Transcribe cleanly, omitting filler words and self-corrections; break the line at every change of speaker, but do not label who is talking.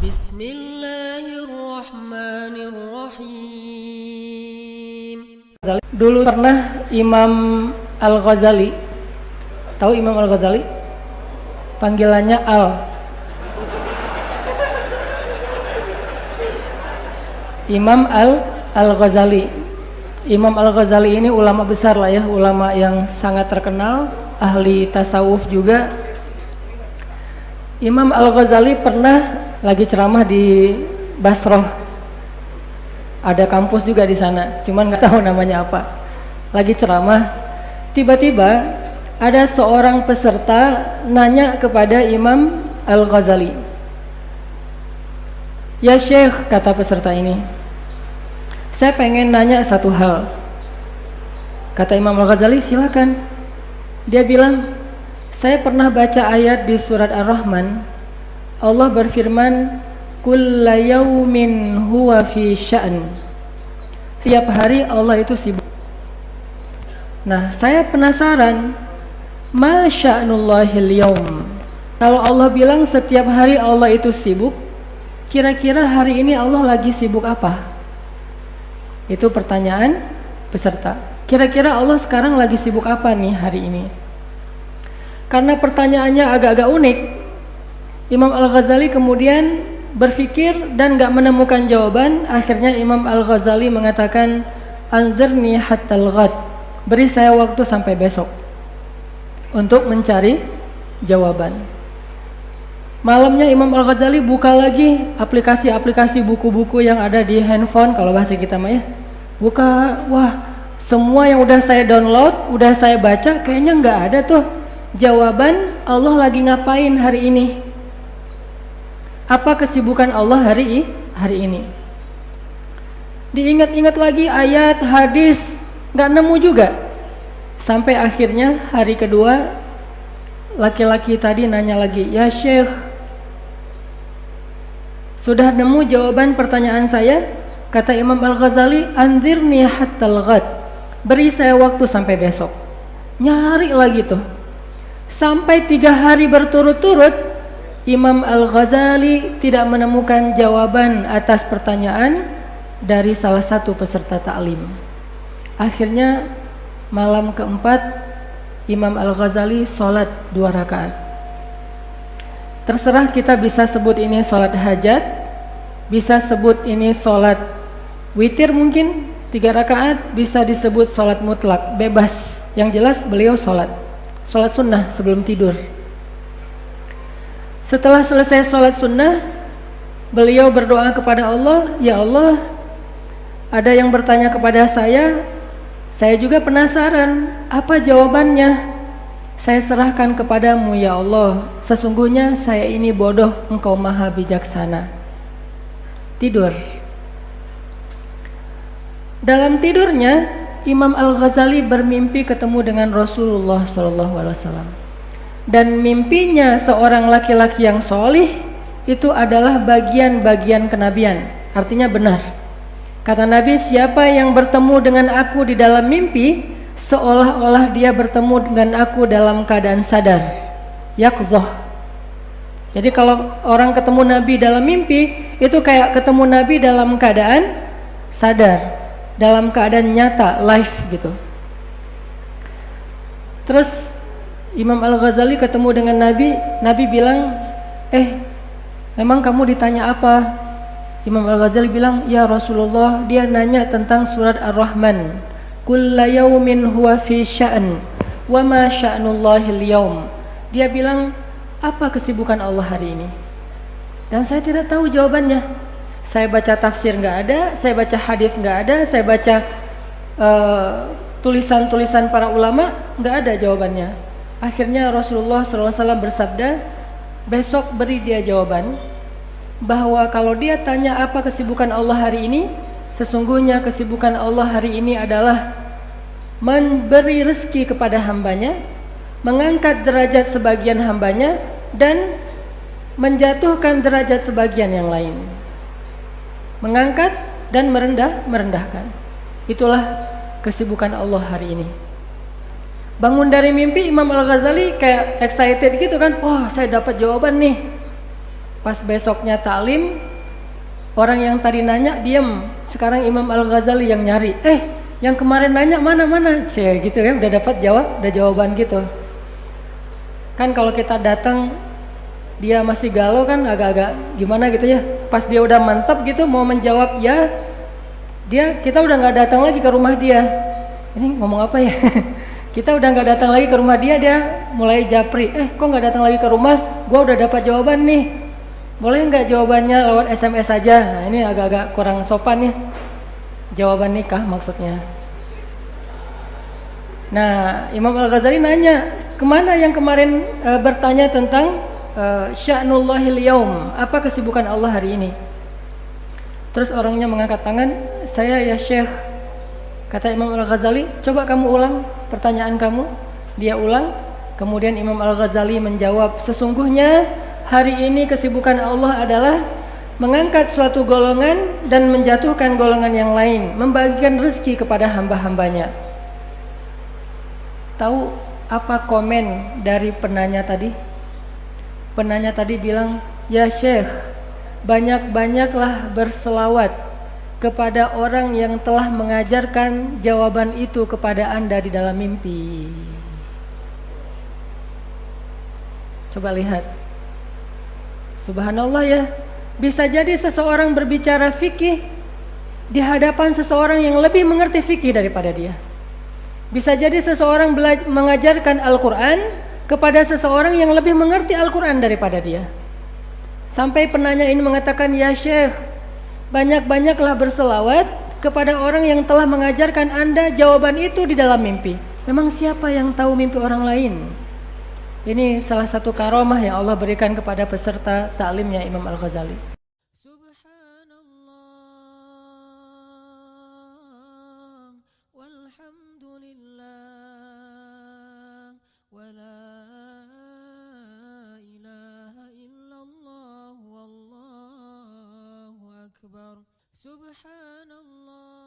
Bismillahirrahmanirrahim.
Dulu pernah Imam Al-Ghazali, tahu Imam Al-Ghazali? Panggilannya Al. Imam Al-Ghazali. Imam Al-Ghazali ini ulama besar lah ya, ulama yang sangat terkenal, ahli tasawuf juga. Imam Al-Ghazali pernah lagi ceramah di Basroh. Ada kampus juga di sana, cuman nggak tahu namanya apa. Lagi ceramah, tiba-tiba ada seorang peserta nanya kepada Imam Al-Ghazali. "Ya Syekh," kata peserta ini, "saya pengen nanya satu hal." Kata Imam Al-Ghazali, "Silakan." Dia bilang, "Saya pernah baca ayat di surat Ar-Rahman. Allah berfirman, kulla yaumin huwa fi sya'n." Setiap hari Allah itu sibuk. Nah, saya penasaran, ma sya'nullahil yaum. Kalau Allah bilang setiap hari Allah itu sibuk, kira-kira hari ini Allah lagi sibuk apa? Itu pertanyaan peserta. Kira-kira Allah sekarang lagi sibuk apa nih hari ini? Karena pertanyaannya agak-agak unik, Imam Al-Ghazali kemudian berpikir dan gak menemukan jawaban. Akhirnya Imam Al-Ghazali mengatakan, "Anzirni hattal ghad." Beri saya waktu sampai besok untuk mencari jawaban. Malamnya Imam Al-Ghazali buka lagi aplikasi-aplikasi buku-buku yang ada di handphone, kalau bahasa kita mah ya. Buka, wah, semua yang udah saya download, udah saya baca, kayaknya nggak ada tuh jawaban Allah lagi ngapain hari ini. Apa kesibukan Allah hari ini? Diingat-ingat lagi ayat, hadis, nggak nemu juga. Sampai akhirnya hari kedua laki-laki tadi nanya lagi, "Ya Syekh, sudah nemu jawaban pertanyaan saya?" Kata Imam Al-Ghazali, "Anzirni hattal ghad." Beri saya waktu sampai besok. Nyari lagi tuh. Sampai 3 hari berturut-turut Imam Al-Ghazali tidak menemukan jawaban atas pertanyaan dari salah satu peserta ta'lim. Akhirnya malam keempat Imam Al-Ghazali sholat 2 rakaat. Terserah kita bisa sebut ini sholat hajat, bisa sebut ini sholat witir mungkin 3 rakaat, bisa disebut sholat mutlak, bebas. Yang jelas beliau sholat sunnah sebelum tidur. Setelah selesai sholat sunnah, beliau berdoa kepada Allah, "Ya Allah, ada yang bertanya kepada saya juga penasaran, apa jawabannya? Saya serahkan kepadamu ya Allah, sesungguhnya saya ini bodoh, Engkau maha bijaksana." Tidur. Dalam tidurnya, Imam Al-Ghazali bermimpi ketemu dengan Rasulullah SAW. Dan mimpinya seorang laki-laki yang solih itu adalah bagian-bagian kenabian, artinya benar. Kata Nabi, siapa yang bertemu dengan aku di dalam mimpi, seolah-olah dia bertemu dengan aku dalam keadaan sadar, yaqzah. Jadi kalau orang ketemu Nabi dalam mimpi, itu kayak ketemu Nabi dalam keadaan sadar, dalam keadaan nyata, live gitu. Terus Imam Al-Ghazali ketemu dengan Nabi, Nabi bilang, memang kamu ditanya apa? Imam Al-Ghazali bilang, "Ya Rasulullah, dia nanya tentang surat Ar-Rahman. Kulla yaumin huwa fi sya'n, wa ma sya'nullahil yaum." Dia bilang, apa kesibukan Allah hari ini? Dan saya tidak tahu jawabannya. Saya baca tafsir nggak ada, saya baca hadis nggak ada, saya baca tulisan-tulisan para ulama, nggak ada jawabannya. Akhirnya Rasulullah SAW bersabda, besok beri dia jawaban bahwa kalau dia tanya apa kesibukan Allah hari ini, sesungguhnya kesibukan Allah hari ini adalah memberi rezeki kepada hambanya, mengangkat derajat sebagian hambanya, dan menjatuhkan derajat sebagian yang lain. Mengangkat dan merendahkan. Itulah kesibukan Allah hari ini. Bangun dari mimpi, Imam Al-Ghazali kayak excited gitu kan, wah saya dapat jawaban nih. Pas besoknya taklim, orang yang tadi nanya diem. Sekarang Imam Al-Ghazali yang nyari. Yang kemarin nanya mana? Gitu ya, udah dapat jawaban gitu. Kan kalau kita datang dia masih galau kan agak-agak gimana gitu ya. Pas dia udah mantap gitu mau menjawab ya, kita udah nggak datang lagi ke rumah dia. Ini ngomong apa ya? Kita udah nggak datang lagi ke rumah dia mulai japri. Kok nggak datang lagi ke rumah? Gua udah dapat jawaban nih. Boleh nggak jawabannya lewat SMS saja? Nah ini agak-agak kurang sopan ya. Jawaban nikah maksudnya. Nah Imam Al-Ghazali nanya, kemana yang kemarin bertanya tentang sya'nullahil yaum, apa kesibukan Allah hari ini? Terus orangnya mengangkat tangan, saya ya Syekh. Kata Imam Al-Ghazali, coba kamu ulang pertanyaan kamu. Dia ulang, kemudian Imam Al-Ghazali menjawab, sesungguhnya hari ini kesibukan Allah adalah mengangkat suatu golongan dan menjatuhkan golongan yang lain, membagikan rezeki kepada hamba-hambanya. Tahu apa komen dari penanya tadi? Penanya tadi bilang, ya Syekh, banyak-banyaklah berselawat kepada orang yang telah mengajarkan jawaban itu kepada Anda di dalam mimpi. Coba lihat. Subhanallah ya. Bisa jadi seseorang berbicara fikih di hadapan seseorang yang lebih mengerti fikih daripada dia. Bisa jadi seseorang mengajarkan Al-Quran kepada seseorang yang lebih mengerti Al-Quran daripada dia. Sampai penanya ini mengatakan, ya Syekh, banyak-banyaklah berselawat kepada orang yang telah mengajarkan Anda jawaban itu di dalam mimpi. Memang siapa yang tahu mimpi orang lain? Ini salah satu karomah yang Allah berikan kepada peserta taklimnya Imam Al-Ghazali.
Subhanallah.